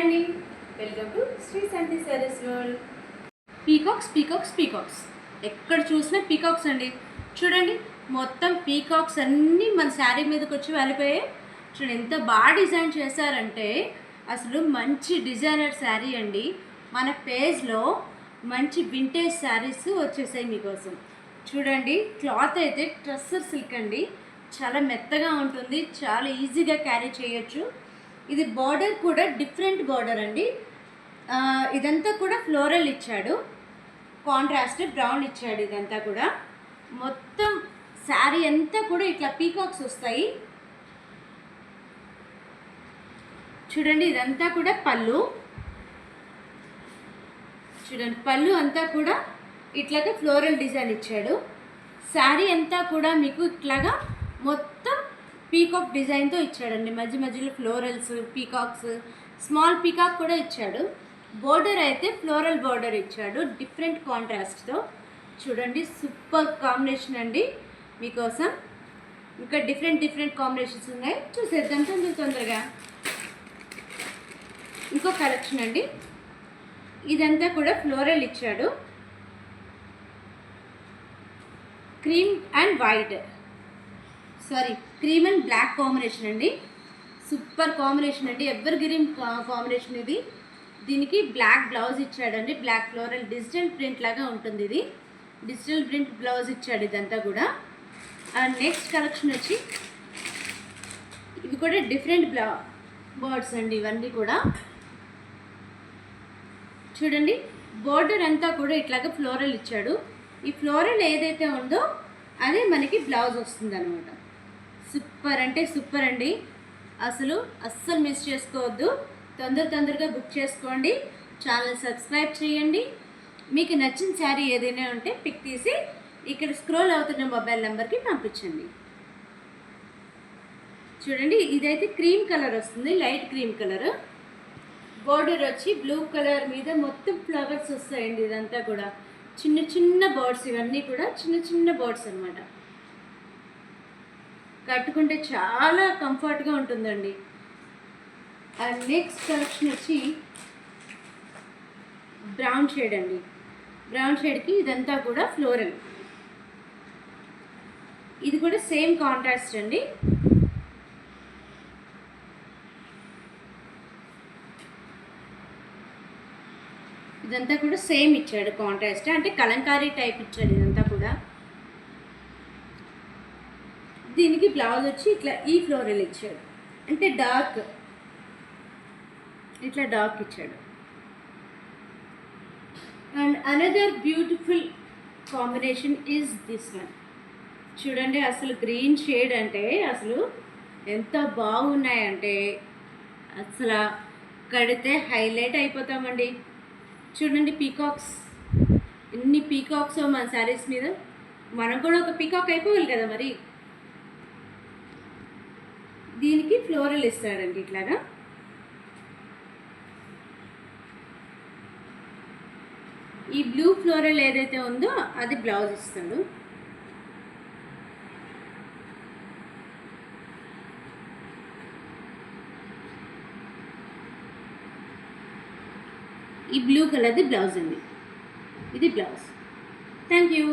అండి, welcome to Shri Shanti sarees world. Peacocks ఎక్కడ చూసినా పీకాక్స్ అండి. చూడండి, మొత్తం పీకాక్స్ అన్నీ మన శారీ మీదకి వచ్చి వెళ్ళిపోయాయి. చూడండి ఎంత బాగా డిజైన్ చేశారంటే అసలు మంచి డిజైనర్ శారీ అండి. మన పేజ్లో మంచి వింటేజ్ శారీస్ వచ్చేసాయి మీకోసం. చూడండి, క్లాత్ అయితే ట్రస్సర్ సిల్క్ అండి, చాలా మెత్తగా ఉంటుంది, చాలా ఈజీగా క్యారీ చేయొచ్చు. ఇది బార్డర్ కూడా డిఫరెంట్ బార్డర్ అండి. ఇదంతా కూడా ఫ్లోరల్ ఇచ్చాడు, కాంట్రాస్ట్ బ్రౌన్ ఇచ్చాడు. ఇదంతా కూడా మొత్తం శారీ అంతా కూడా ఇట్లా పీకాక్స్ వస్తాయి. చూడండి, ఇదంతా కూడా పళ్ళు. చూడండి, పళ్ళు అంతా కూడా ఇట్లాగా ఫ్లోరల్ డిజైన్ ఇచ్చాడు. శారీ అంతా కూడా మీకు ఇట్లాగా మొత్తం పీకాక్ డిజైన్తో ఇచ్చాడండి. మధ్య మధ్యలో ఫ్లోరల్స్, పీకాక్స్, స్మాల్ పీకాక్ కూడా ఇచ్చాడు. బోర్డర్ అయితే ఫ్లోరల్ బోర్డర్ ఇచ్చాడు డిఫరెంట్ కాంట్రాస్ట్తో. చూడండి, సూపర్ కాంబినేషన్ అండి మీకోసం. ఇంకా డిఫరెంట్ కాంబినేషన్స్ ఉన్నాయి, చూసేద్దాం తొందరగా. ఇంకో కలెక్షన్ అండి, ఇదంతా కూడా ఫ్లోరల్ ఇచ్చాడు. క్రీమ్ అండ్ బ్లాక్ కాంబినేషన్ అండి. సూపర్ కాంబినేషన్ అండి, ఎవర్ గ్రీన్ కాంబినేషన్ ఇది. దీనికి బ్లాక్ బ్లౌజ్ ఇచ్చాడండి, బ్లాక్ ఫ్లోరల్ డిజిటల్ ప్రింట్ లాగా ఉంటుంది. ఇది డిజిటల్ ప్రింట్ బ్లౌజ్ ఇచ్చాడు ఇదంతా కూడా. అండ్ నెక్స్ట్ కలెక్షన్ వచ్చి ఇవి కూడా డిఫరెంట్ బర్డ్స్ అండి. ఇవన్నీ కూడా చూడండి, బోర్డర్ అంతా కూడా ఇట్లాగా ఫ్లోరల్ ఇచ్చాడు. ఈ ఫ్లోరల్ ఏదైతే ఉందో అదే మనకి బ్లౌజ్ వస్తుంది అనమాట. సూపర్ అంటే సూపర్ అండి, అస్సలు మిస్ చేసుకోవద్దు. తొందరగా బుక్ చేసుకోండి, ఛానల్ సబ్స్క్రైబ్ చేయండి. మీకు నచ్చిన శారీ ఏదైనా ఉంటే పిక్ తీసి ఇక్కడ స్క్రోల్ అవుతున్న మొబైల్ నెంబర్కి పంపించండి. చూడండి, ఇదైతే క్రీమ్ కలర్ వస్తుంది, లైట్ క్రీమ్ కలర్. బోర్డర్ వచ్చి బ్లూ కలర్ మీద మొత్తం ఫ్లవర్స్ వస్తాయండి. ఇదంతా కూడా చిన్న బర్డ్స్, ఇవన్నీ కూడా చిన్న బర్డ్స్ అనమాట. కట్టుకుంటే చాలా కంఫర్ట్గా ఉంటుందండి. అండ్ నెక్స్ట్ కలెక్షన్ వచ్చి బ్రౌన్ షేడ్ అండి. బ్రౌన్ షేడ్కి ఇదంతా కూడా ఫ్లోరల్. ఇది కూడా సేమ్ కాంట్రాస్ట్ అండి. ఇదంతా కూడా సేమ్ ఇచ్చాడు కాంట్రాస్ట్, అంటే కలంకారీ టైప్ ఇచ్చాడు ఇదంతా కూడా. దీనికి బ్లౌజ్ వచ్చి ఇట్లా ఈ ఫ్లోరల్ ఇచ్చాడు, అంటే డార్క్, ఇట్లా డార్క్ ఇచ్చాడు. And another beautiful combination is this one. చూడండి, అసలు గ్రీన్ షేడ్ అంటే అసలు ఎంత బాగున్నాయంటే అసలు కడితే హైలైట్ అయిపోతామండి. చూడండి, పీకాక్స్, ఎన్ని పీకాక్స్ మన శారీస్ మీద. మనం కూడా ఒక పీకాక్ అయిపోవాలి కదా మరి. దీనికి ఫ్లోరల్ ఇస్తాడండి ఇట్లాగా. ఈ బ్లూ ఫ్లోరల్ ఏదైతే ఉందో అది బ్లౌజ్ ఇస్తాడు. ఈ బ్లూ కలర్ది బ్లౌజ్ అండి, ఇది బ్లౌజ్. Thank you.